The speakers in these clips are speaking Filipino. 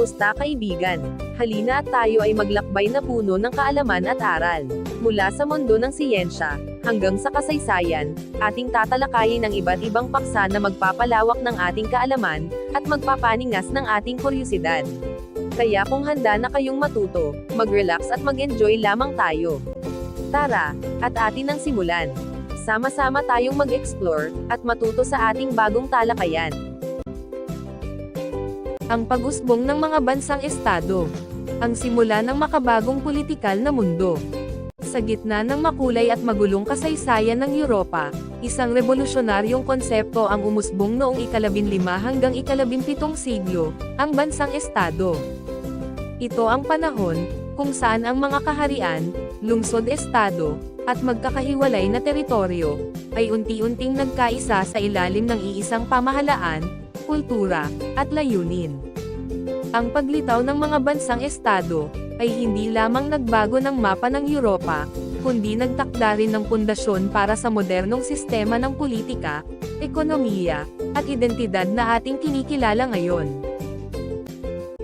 Kamusta kaibigan? Halina at tayo ay maglakbay na puno ng kaalaman at aral. Mula sa mundo ng siyensya, hanggang sa kasaysayan, ating tatalakayin ang iba't ibang paksa na magpapalawak ng ating kaalaman, at magpapaningas ng ating kuryosidad. Kaya kung handa na kayong matuto, mag-relax at mag-enjoy lamang tayo. Tara, at atin ang simulan. Sama-sama tayong mag-explore, at matuto sa ating bagong talakayan. Ang pag-usbong ng mga bansang estado. Ang simula ng makabagong politikal na mundo. Sa gitna ng makulay at magulong kasaysayan ng Europa, isang revolusyonaryong konsepto ang umusbong noong ika-15 hanggang ika-17 siglo, ang bansang estado. Ito ang panahon kung saan ang mga kaharian, lungsod-estado, at magkakahiwalay na teritoryo, ay unti-unting nagkaisa sa ilalim ng iisang pamahalaan, kultura, at layunin. Ang paglitaw ng mga bansang estado, ay hindi lamang nagbago ng mapa ng Europa, kundi nagtakda rin ng pundasyon para sa modernong sistema ng politika, ekonomiya, at identidad na ating kinikilala ngayon.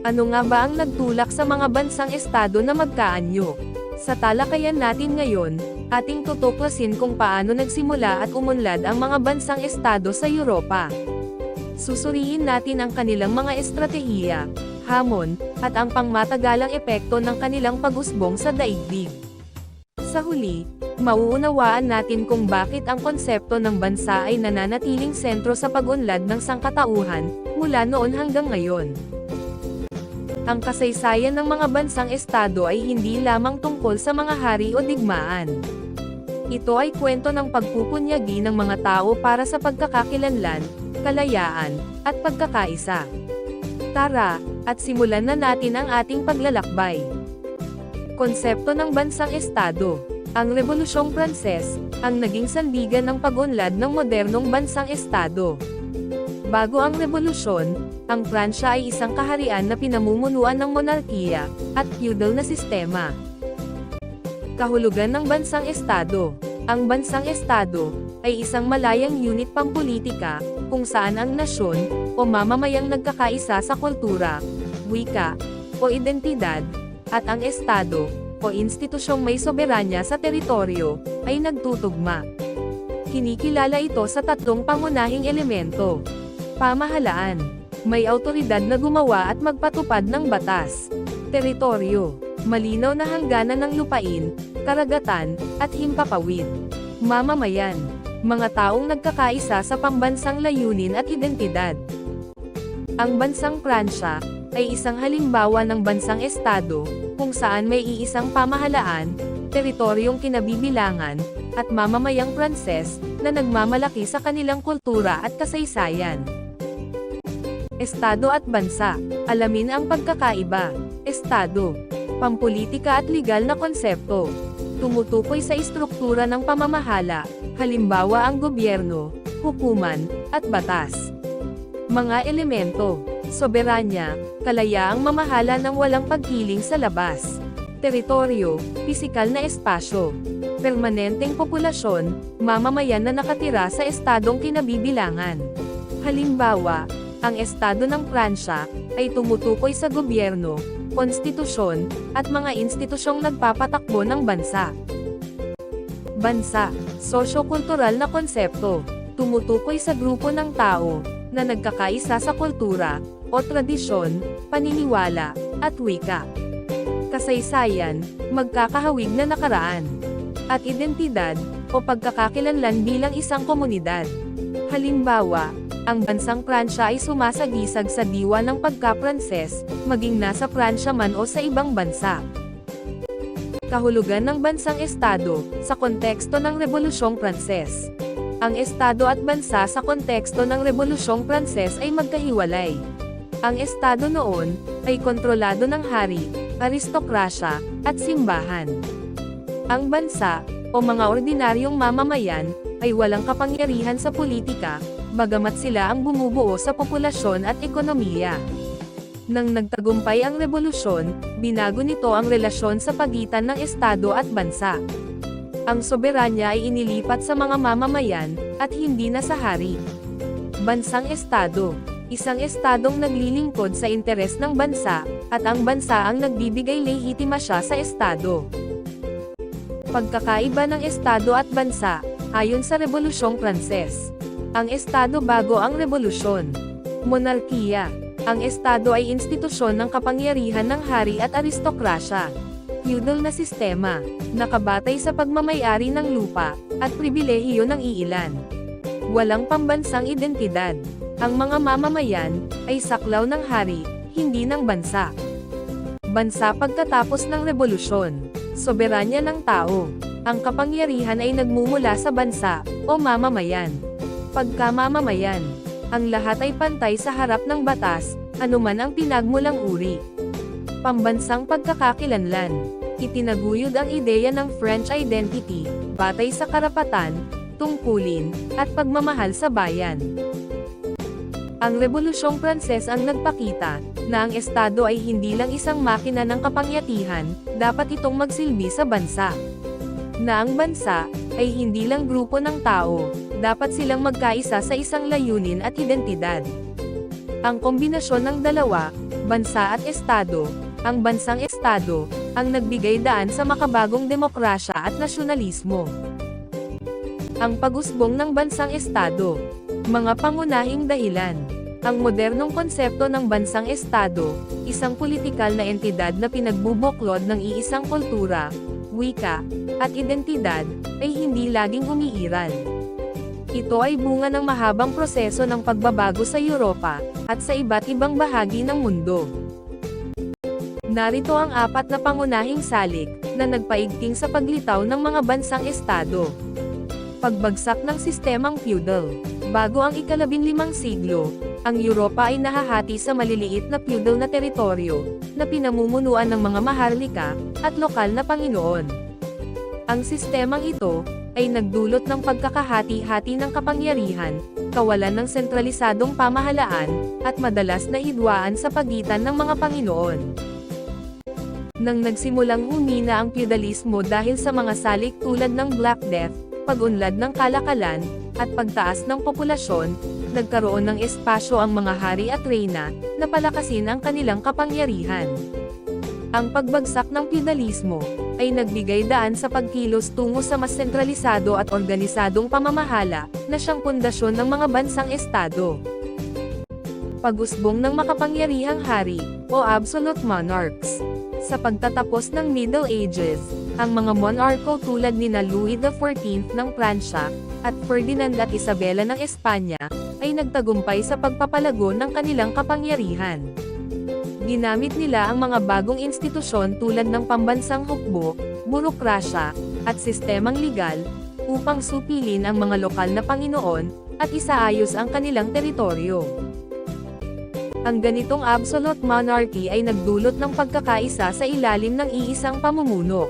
Ano nga ba ang nagtulak sa mga bansang estado na magkaanyo? Sa talakayan natin ngayon, ating tutuklasin kung paano nagsimula at umunlad ang mga bansang estado sa Europa. Susuriin natin ang kanilang mga estratehiya, hamon, at ang pangmatagalang epekto ng kanilang pag-usbong sa daigdig. Sa huli, mauunawaan natin kung bakit ang konsepto ng bansa ay nananatiling sentro sa pag-unlad ng sangkatauhan, mula noon hanggang ngayon. Ang kasaysayan ng mga bansang estado ay hindi lamang tungkol sa mga hari o digmaan. Ito ay kwento ng pagpupunyagi ng mga tao para sa pagkakakilanlan, kalayaan, at pagkakaisa. Tara, at simulan na natin ang ating paglalakbay. Konsepto ng bansang estado. Ang Rebolusyong Pranses, ang naging sandigan ng pag-unlad ng modernong bansang estado. Bago ang revolusyon, ang Pransya ay isang kaharian na pinamumunuan ng monarkiya, at feudal na sistema. Kahulugan ng bansang estado. Ang bansang estado, ay isang malayang unit pampulitika, kung saan ang nasyon, o mamamayang nagkakaisa sa kultura, wika, o identidad, at ang estado, o institusyong may soberanya sa teritoryo, ay nagtutugma. Kinikilala ito sa tatlong pangunahing elemento. Pamahalaan. May awtoridad na gumawa at magpatupad ng batas. Teritoryo. Malinaw na hangganan ng lupain, karagatan, at himpapawid. Mamamayan. Mga taong nagkakaisa sa pambansang layunin at identidad. Ang bansang Pransya, ay isang halimbawa ng bansang estado, kung saan may iisang pamahalaan, teritoryong kinabibilangan, at mamamayang Pranses, na nagmamalaki sa kanilang kultura at kasaysayan. Estado at bansa. Alamin ang pagkakaiba. Estado. Pampulitika at legal na konsepto. Tumutukoy sa istruktura ng pamamahala, halimbawa ang gobyerno, hukuman, at batas. Mga elemento. Soberanya, kalayaang mamahala ng walang pagkiling sa labas. Teritoryo, pisikal na espasyo. Permanenteng populasyon, mamamayan na nakatira sa estadong kinabibilangan. Halimbawa, ang estado ng Pransya, ay tumutukoy sa gobyerno, konstitusyon, at mga institusyong nagpapatakbo ng bansa. Bansa, sosyo-kultural na konsepto. Tumutukoy sa grupo ng tao, na nagkakaisa sa kultura, o tradisyon, paniniwala, at wika. Kasaysayan, magkakahawig na nakaraan. At identidad, o pagkakakilanlan bilang isang komunidad. Halimbawa, ang bansang Pransya ay sumasagisag sa diwa ng pagka-Pranses, maging nasa Pransya man o sa ibang bansa. Kahulugan ng bansang estado, sa konteksto ng Rebolusyong Pranses. Ang estado at bansa sa konteksto ng Rebolusyong Pranses ay magkahiwalay. Ang estado noon, ay kontrolado ng hari, aristokrasya, at simbahan. Ang bansa, o mga ordinaryong mamamayan, ay walang kapangyarihan sa politika, bagamat sila ang bumubuo sa populasyon at ekonomiya. Nang nagtagumpay ang revolusyon, binago nito ang relasyon sa pagitan ng estado at bansa. Ang soberanya ay inilipat sa mga mamamayan, at hindi na sa hari. Bansang estado. isang estadong naglilingkod sa interes ng bansa, at ang bansa ang nagbibigay lehitimasiya sa estado. Pagkakaiba ng estado at bansa, ayon sa Rebolusyong Pranses. Ang estado bago ang revolusyon. Monarkiya. Ang estado ay institusyon ng kapangyarihan ng hari at aristokrasya. Feudal na sistema, nakabatay sa pagmamay-ari ng lupa, at pribilehiyo ng iilan. Walang pambansang identidad. Ang mga mamamayan, ay saklaw ng hari, hindi ng bansa. Bansa pagkatapos ng revolusyon. Soberanya ng tao. Ang kapangyarihan ay nagmumula sa bansa, o mamamayan. Pagkamamamayan. Ang lahat ay pantay sa harap ng batas, anuman ang pinagmulang uri. Pambansang pagkakakilanlan. Itinaguyod ang ideya ng French identity, batay sa karapatan, tungkulin, at pagmamahal sa bayan. Ang Rebolusyong Pranses ang nagpakita, na ang estado ay hindi lang isang makina ng kapangyarihan, dapat itong magsilbi sa bansa. Na ang bansa, ay hindi lang grupo ng tao, dapat silang magkaisa sa isang layunin at identidad. Ang kombinasyon ng dalawa, bansa at estado, ang bansang estado, ang nagbigay daan sa makabagong demokrasya at nasyonalismo. Ang pag-usbong ng bansang estado. Mga pangunahing dahilan. Ang modernong konsepto ng bansang estado, isang politikal na entidad na pinagbubuklod ng iisang kultura, wika, at identidad, ay hindi laging umiiral. Ito ay bunga ng mahabang proseso ng pagbabago sa Europa, at sa iba't ibang bahagi ng mundo. Narito ang 4 na pangunahing salik, na nagpaigting sa paglitaw ng mga bansang estado. Pagbagsak ng sistemang feudal. Bago ang ika-15 siglo, ang Europa ay nahahati sa maliliit na feudal na teritoryo, na pinamumunuan ng mga maharlika, at lokal na panginoon. Ang sistemang ito, ay nagdulot ng pagkakahati-hati ng kapangyarihan, kawalan ng sentralisadong pamahalaan, at madalas na hidwaan sa pagitan ng mga panginoon. Nang nagsimulang humina ang feudalismo dahil sa mga salik tulad ng Black Death, pag-unlad ng kalakalan, at pagtaas ng populasyon, nagkaroon ng espasyo ang mga hari at reyna, na palakasin ang kanilang kapangyarihan. Ang pagbagsak ng feudalismo, ay nagbigay daan sa pagkilos tungo sa mas sentralisado at organisadong pamamahala, na siyang pundasyon ng mga bansang estado. Pag-usbong ng makapangyarihang hari, o absolute monarchs. Sa pagtatapos ng Middle Ages, ang mga monarko tulad nina Louis XIV ng Pransya, at Ferdinand at Isabela ng Espanya, ay nagtagumpay sa pagpapalago ng kanilang kapangyarihan. Ginamit nila ang mga bagong institusyon tulad ng pambansang hukbo, burokrasya, at sistemang legal, upang supilin ang mga lokal na panginoon, at isaayos ang kanilang teritoryo. Ang ganitong absolute monarchy ay nagdulot ng pagkakaisa sa ilalim ng iisang pamumuno.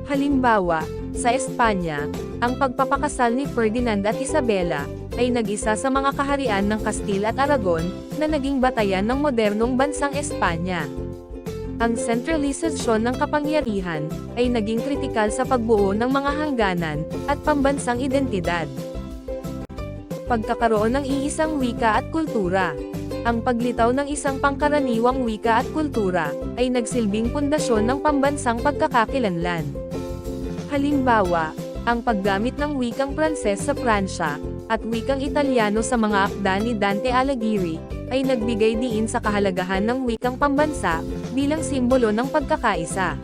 Halimbawa, sa Espanya, ang pagpapakasal ni Ferdinand at Isabela, ay nag-isa sa mga kaharian ng Castile at Aragon, na naging batayan ng modernong bansang Espanya. Ang sentralisasyon ng kapangyarihan, ay naging kritikal sa pagbuo ng mga hangganan, at pambansang identidad. Pagkakaroon ng iisang wika at kultura. Ang paglitaw ng isang pangkaraniwang wika at kultura, ay nagsilbing pundasyon ng pambansang pagkakakilanlan. Halimbawa, ang paggamit ng wikang Pranses sa Pransya, at wikang Italyano sa mga akda ni Dante Alighieri, ay nagbigay diin sa kahalagahan ng wikang pambansa, bilang simbolo ng pagkakaisa.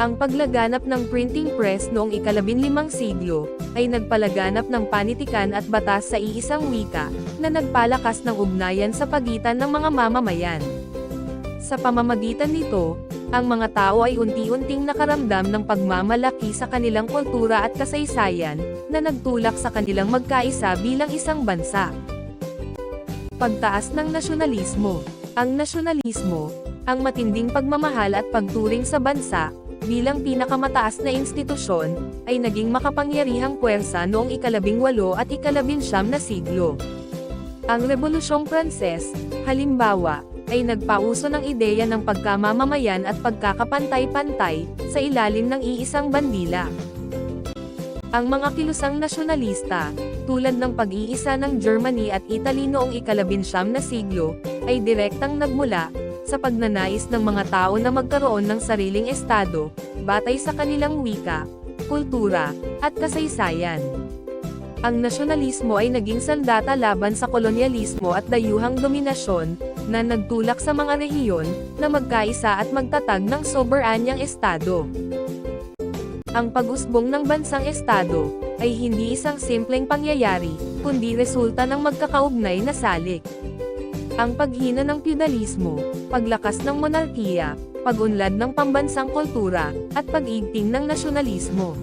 Ang paglaganap ng printing press noong ika-15 siglo, ay nagpalaganap ng panitikan at batas sa iisang wika, na nagpalakas ng ugnayan sa pagitan ng mga mamamayan. Sa pamamagitan nito, ang mga tao ay unti-unting nakaramdam ng pagmamalaki sa kanilang kultura at kasaysayan, na nagtulak sa kanilang magkaisa bilang isang bansa. Pagtaas ng nasyonalismo. Ang nasyonalismo, ang matinding pagmamahal at pagturing sa bansa, bilang pinakamataas na institusyon, ay naging makapangyarihang puwersa noong ika-18 at ika-19 na siglo. Ang Rebolusyong Pranses, halimbawa, ay nagpauso ng ideya ng pagkamamamayan at pagkakapantay-pantay, sa ilalim ng iisang bandila. Ang mga kilusang nasyonalista, tulad ng pag-iisa ng Germany at Italy noong ika-19 na siglo, ay direktang nagmula sa pagnanais ng mga tao na magkaroon ng sariling estado, batay sa kanilang wika, kultura, at kasaysayan. Ang nasyonalismo ay naging sandata laban sa kolonyalismo at dayuhang dominasyon, na nagtulak sa mga rehiyon na magkaisa at magtatag ng soberanyang estado. Ang pag-usbong ng bansang estado ay hindi isang simpleng pangyayari, kundi resulta ng magkakaugnay na salik. Ang paghina ng feudalismo, paglakas ng monarkiya, pag-unlad ng pambansang kultura, at pag-igting ng nasyonalismo.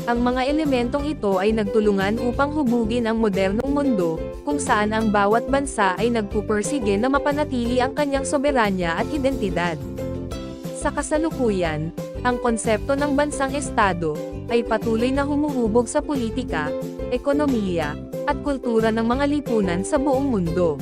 Ang mga elementong ito ay nagtulungan upang hubugin ang modernong mundo, kung saan ang bawat bansa ay nagpupursige na mapanatili ang kanyang soberanya at identidad. Sa kasalukuyan, ang konsepto ng bansang estado ay patuloy na humuhubog sa politika, ekonomiya, at kultura ng mga lipunan sa buong mundo.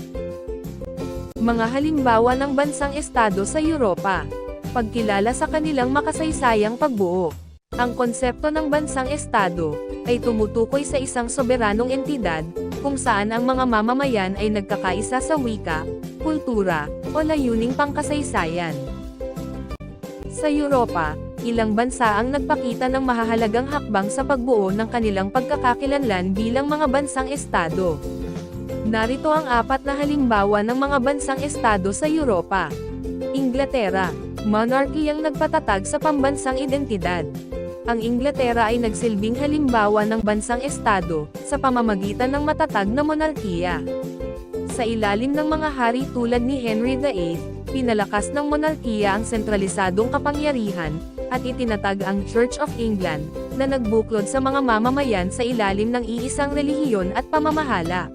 Mga halimbawa ng bansang estado sa Europa. Pagkilala sa kanilang makasaysayang pagbuo. Ang konsepto ng bansang estado ay tumutukoy sa isang soberanong entidad, kung saan ang mga mamamayan ay nagkakaisa sa wika, kultura, o layuning pangkasaysayan. Sa Europa, ilang bansa ang nagpakita ng mahahalagang hakbang sa pagbuo ng kanilang pagkakakilanlan bilang mga bansang estado. Narito ang 4 na halimbawa ng mga bansang estado sa Europa. Inglaterra, monarkiyang nagpatatag sa pambansang identidad. Ang Inglaterra ay nagsilbing halimbawa ng bansang estado, sa pamamagitan ng matatag na monarkiya. Sa ilalim ng mga hari tulad ni Henry VIII, pinalakas ng monarkiya ang sentralisadong kapangyarihan, at itinatag ang Church of England, na nagbuklod sa mga mamamayan sa ilalim ng iisang relihiyon at pamamahala.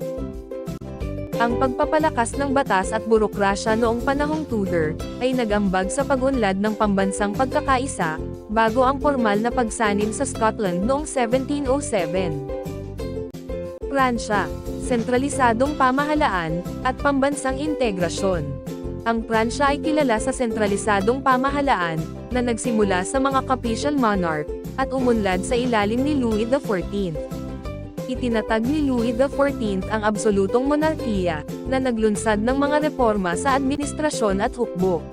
Ang pagpapalakas ng batas at burokrasya noong panahong Tudor, ay nag-ambag sa pag-unlad ng pambansang pagkakaisa, bago ang formal na pagsanib sa Scotland noong 1707. Pransya, sentralisadong pamahalaan, at pambansang integrasyon. Ang Pransya ay kilala sa sentralisadong pamahalaan, na nagsimula sa mga capricial monarch, at umunlad sa ilalim ni Louis XIV. Itinatag ni Louis XIV ang absolutong monarkiya, na naglunsad ng mga reforma sa administrasyon at hukbo.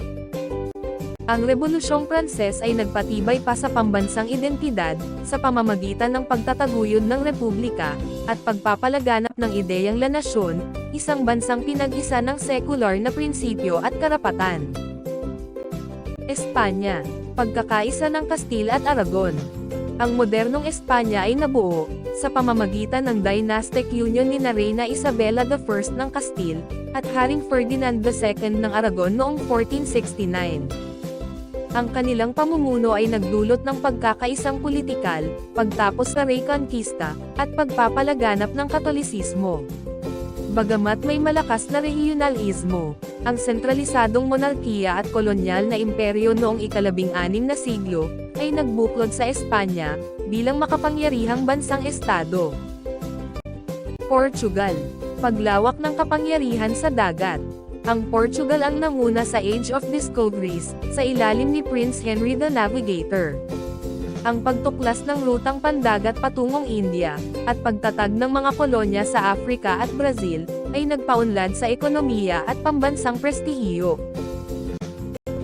Ang Rebolusyong Pranses ay nagpatibay pa sa pambansang identidad, sa pamamagitan ng pagtataguyod ng republika, at pagpapalaganap ng ideyang lanasyon, isang bansang pinag-isa ng sekular na prinsipyo at karapatan. Espanya, pagkakaisa ng Castile at Aragon. Ang modernong Espanya ay nabuo, sa pamamagitan ng dynastic union ni Reyna Isabela I ng Castile, at Haring Ferdinand II ng Aragon noong 1469. Ang kanilang pamumuno ay nagdulot ng pagkakaisang politikal, pagtapos sa Reconquista, at pagpapalaganap ng Katolisismo. Bagamat may malakas na regionalismo, ang sentralisadong monarkiya at kolonyal na imperyo noong ika-16 na siglo, ay nagbuklod sa Espanya, bilang makapangyarihang bansang estado. Portugal, paglawak ng kapangyarihan sa dagat. Ang Portugal ang nanguna sa Age of Discoveries, sa ilalim ni Prince Henry the Navigator. Ang pagtuklas ng rutang pandagat patungong India, at pagtatag ng mga kolonya sa Africa at Brazil, ay nagpaunlad sa ekonomiya at pambansang prestihiyo.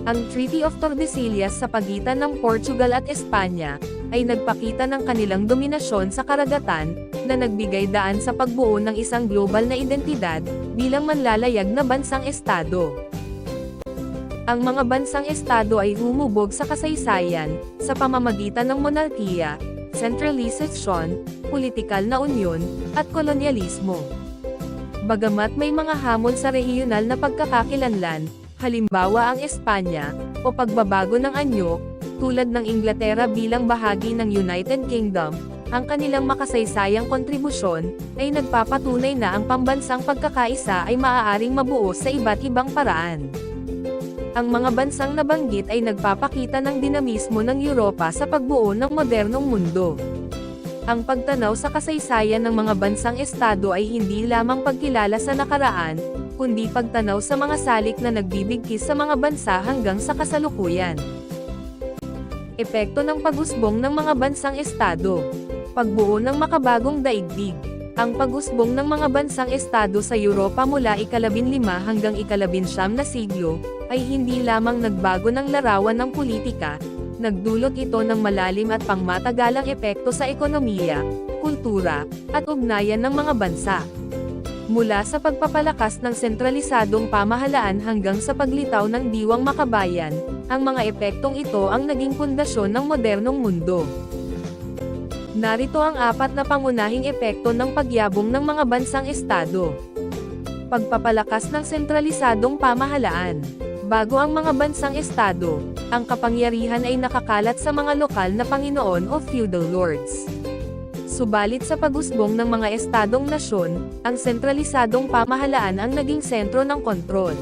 Ang Treaty of Tordesillas sa pagitan ng Portugal at Espanya, ay nagpakita ng kanilang dominasyon sa karagatan, na nagbigay daan sa pagbuo ng isang global na identidad, bilang manlalayag na bansang estado. Ang mga bansang estado ay humubog sa kasaysayan, sa pamamagitan ng monarkiya, centralization, politikal na unyon, at kolonyalismo. Bagamat may mga hamon sa rehiyonal na pagkakakilanlan, halimbawa ang Espanya, o pagbabago ng anyo, tulad ng Inglaterra bilang bahagi ng United Kingdom, ang kanilang makasaysayang kontribusyon, ay nagpapatunay na ang pambansang pagkakaisa ay maaaring mabuo sa iba't ibang paraan. Ang mga bansang nabanggit ay nagpapakita ng dinamismo ng Europa sa pagbuo ng modernong mundo. Ang pagtanaw sa kasaysayan ng mga bansang estado ay hindi lamang pagkilala sa nakaraan, kundi pagtanaw sa mga salik na nagbibigkis sa mga bansa hanggang sa kasalukuyan. Epekto ng pag-usbong ng mga bansang estado. Pagbuo ng makabagong daigdig. Ang pag-usbong ng mga bansang estado sa Europa mula ika-15 hanggang ika-19 na siglo, ay hindi lamang nagbago ng larawan ng politika, nagdulot ito ng malalim at pangmatagalang epekto sa ekonomiya, kultura, at ugnayan ng mga bansa. Mula sa pagpapalakas ng sentralisadong pamahalaan hanggang sa paglitaw ng diwang makabayan, ang mga epektong ito ang naging pundasyon ng modernong mundo. Narito ang 4 na pangunahing epekto ng pagyabong ng mga bansang estado. Pagpapalakas ng sentralisadong pamahalaan. Bago ang mga bansang estado, ang kapangyarihan ay nakakalat sa mga lokal na panginoon o feudal lords. Subalit sa pag-usbong ng mga estadong nasyon, ang sentralisadong pamahalaan ang naging sentro ng kontrol.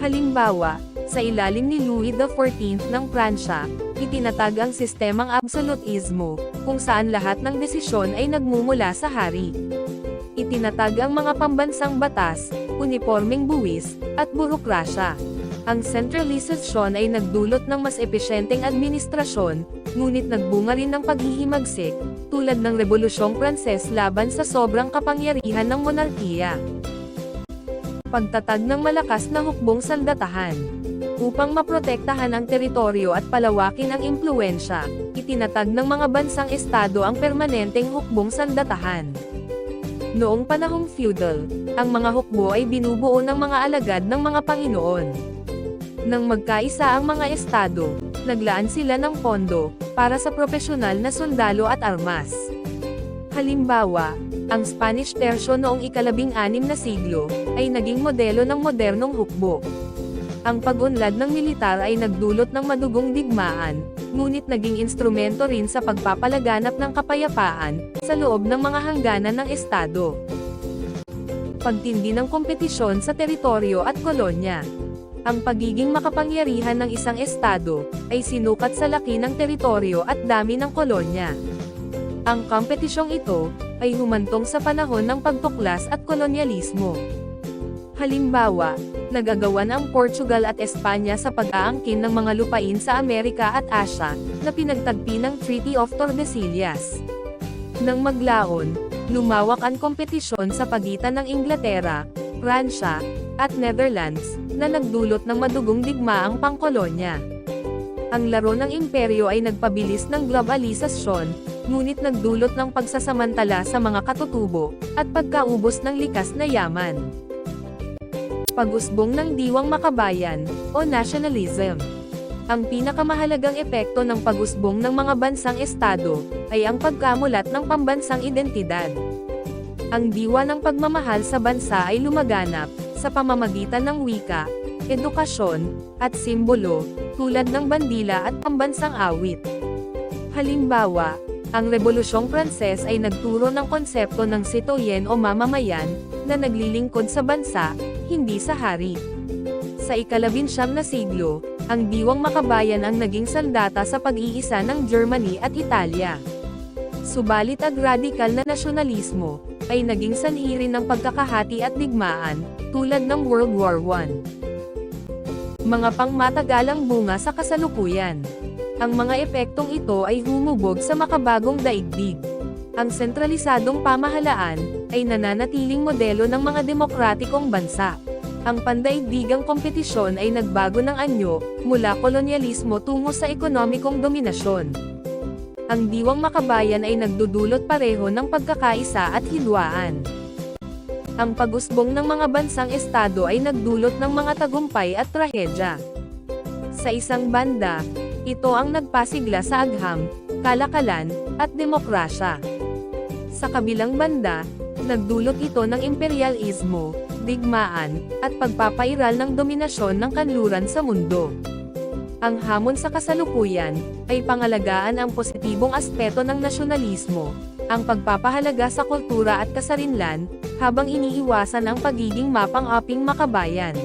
Halimbawa, sa ilalim ni Louis XIV ng Pransya, itinatag ang sistemang absolutismo, kung saan lahat ng desisyon ay nagmumula sa hari. Itinatag ang mga pambansang batas, unipormeng buwis, at burokrasya. Ang sentralisasyon ay nagdulot ng mas epesyenteng administrasyon, ngunit nagbunga rin ng paghihimagsik, tulad ng Rebolusyong Pranses laban sa sobrang kapangyarihan ng monarkiya. Pagtatag ng malakas na hukbong sandatahan. Upang maprotektahan ang teritoryo at palawakin ang impluwensya, itinatag ng mga bansang estado ang permanenteng hukbong sandatahan. Noong panahong feudal, ang mga hukbo ay binubuo ng mga alagad ng mga panginoon. Nang magkaisa ang mga estado, naglaan sila ng pondo para sa propesyonal na sundalo at armas. Halimbawa, ang Spanish Tercio noong ika-16 na siglo ay naging modelo ng modernong hukbo. Ang pag-unlad ng militar ay nagdulot ng madugong digmaan, ngunit naging instrumento rin sa pagpapalaganap ng kapayapaan sa loob ng mga hangganan ng estado. Pagtindi ng kompetisyon sa teritoryo at kolonya. Ang pagiging makapangyarihan ng isang estado ay sinukat sa laki ng teritoryo at dami ng kolonya. Ang kompetisyong ito ay humantong sa panahon ng pagtuklas at kolonyalismo. Halimbawa, nagagawan ang Portugal at Espanya sa pag-aangkin ng mga lupain sa Amerika at Asya, na pinagtagpi ng Treaty of Tordesillas. Nang maglaon, lumawak ang kompetisyon sa pagitan ng Inglaterra, Pransya, at Netherlands, na nagdulot ng madugong digmaang pangkolonya. Ang laro ng imperyo ay nagpabilis ng globalisasyon, ngunit nagdulot ng pagsasamantala sa mga katutubo, at pagkaubos ng likas na yaman. Pag-usbong ng diwang makabayan, o nationalism. Ang pinakamahalagang epekto ng pag-usbong ng mga bansang estado, ay ang pagkamulat ng pambansang identidad. Ang diwa ng pagmamahal sa bansa ay lumaganap, sa pamamagitan ng wika, edukasyon, at simbolo, tulad ng bandila at pambansang awit. Halimbawa, ang Rebolusyong Pranses ay nagturo ng konsepto ng citoyen o mamamayan, na naglilingkod sa bansa, hindi sa hari. Sa ika-19 na siglo, ang diwang makabayan ang naging sandata sa pag-iisa ng Germany at Italia. Subalit ang radikal na nasyonalismo, ay naging sanhi rin ng pagkakahati at digmaan, tulad ng World War I. Mga pangmatagalang bunga sa kasalukuyan. Ang mga epektong ito ay humubog sa makabagong daigdig. Ang sentralisadong pamahalaan, ay nananatiling modelo ng mga demokratikong bansa. Ang pandaigdigang kompetisyon ay nagbago ng anyo, mula kolonyalismo tungo sa ekonomikong dominasyon. Ang diwang makabayan ay nagdudulot pareho ng pagkakaisa at hidwaan. Ang pag-usbong ng mga bansang estado ay nagdulot ng mga tagumpay at trahedya. Sa isang banda, ito ang nagpasigla sa agham, kalakalan, at demokrasya. Sa kabilang banda, nagdulot ito ng imperialismo, digmaan, at pagpapairal ng dominasyon ng kanluran sa mundo. Ang hamon sa kasalukuyan, ay pangalagaan ang positibong aspeto ng nasyonalismo, ang pagpapahalaga sa kultura at kasarinlan, habang iniiwasan ang pagiging mapang-aping makabayan.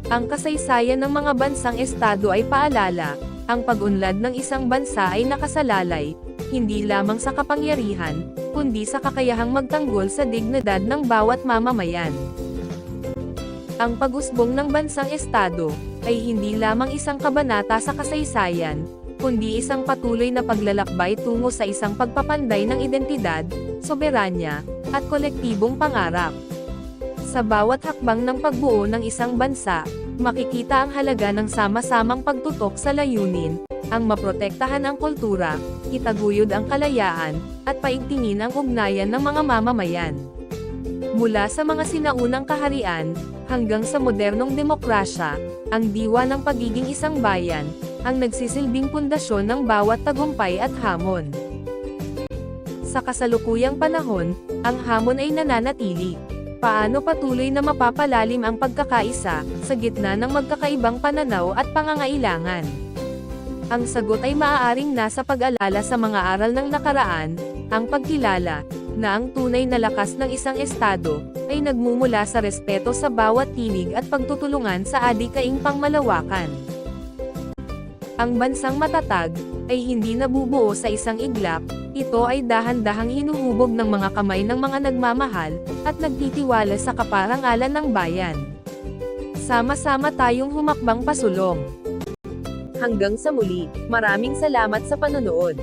Ang kasaysayan ng mga bansang estado ay paalala, ang pag-unlad ng isang bansa ay nakasalalay, hindi lamang sa kapangyarihan, kundi sa kakayahang magtanggol sa dignidad ng bawat mamamayan. Ang pag-usbong ng bansang estado, ay hindi lamang isang kabanata sa kasaysayan, kundi isang patuloy na paglalakbay tungo sa isang pagpapanday ng identidad, soberanya, at kolektibong pangarap. Sa bawat hakbang ng pagbuo ng isang bansa, makikita ang halaga ng sama-samang pagtutok sa layunin, ang maprotektahan ang kultura, itaguyod ang kalayaan, at paigtingin ang ugnayan ng mga mamamayan. Mula sa mga sinaunang kaharian, hanggang sa modernong demokrasya, ang diwa ng pagiging isang bayan, ang nagsisilbing pundasyon ng bawat tagumpay at hamon. Sa kasalukuyang panahon, ang hamon ay nananatili. Paano patuloy na mapapalalim ang pagkakaisa, sa gitna ng magkakaibang pananaw at pangangailangan? Ang sagot ay maaaring nasa pag-alala sa mga aral ng nakaraan, ang pagkilala, na ang tunay na lakas ng isang estado, ay nagmumula sa respeto sa bawat tinig at pagtutulungan sa adikaing pangmalawakan. Ang bansang matatag, ay hindi nabubuo sa isang iglap, ito ay dahan-dahang hinuhubog ng mga kamay ng mga nagmamahal, at nagtitiwala sa kaparangalan ng bayan. Sama-sama tayong humakbang pasulong. Hanggang sa muli, maraming salamat sa panonood.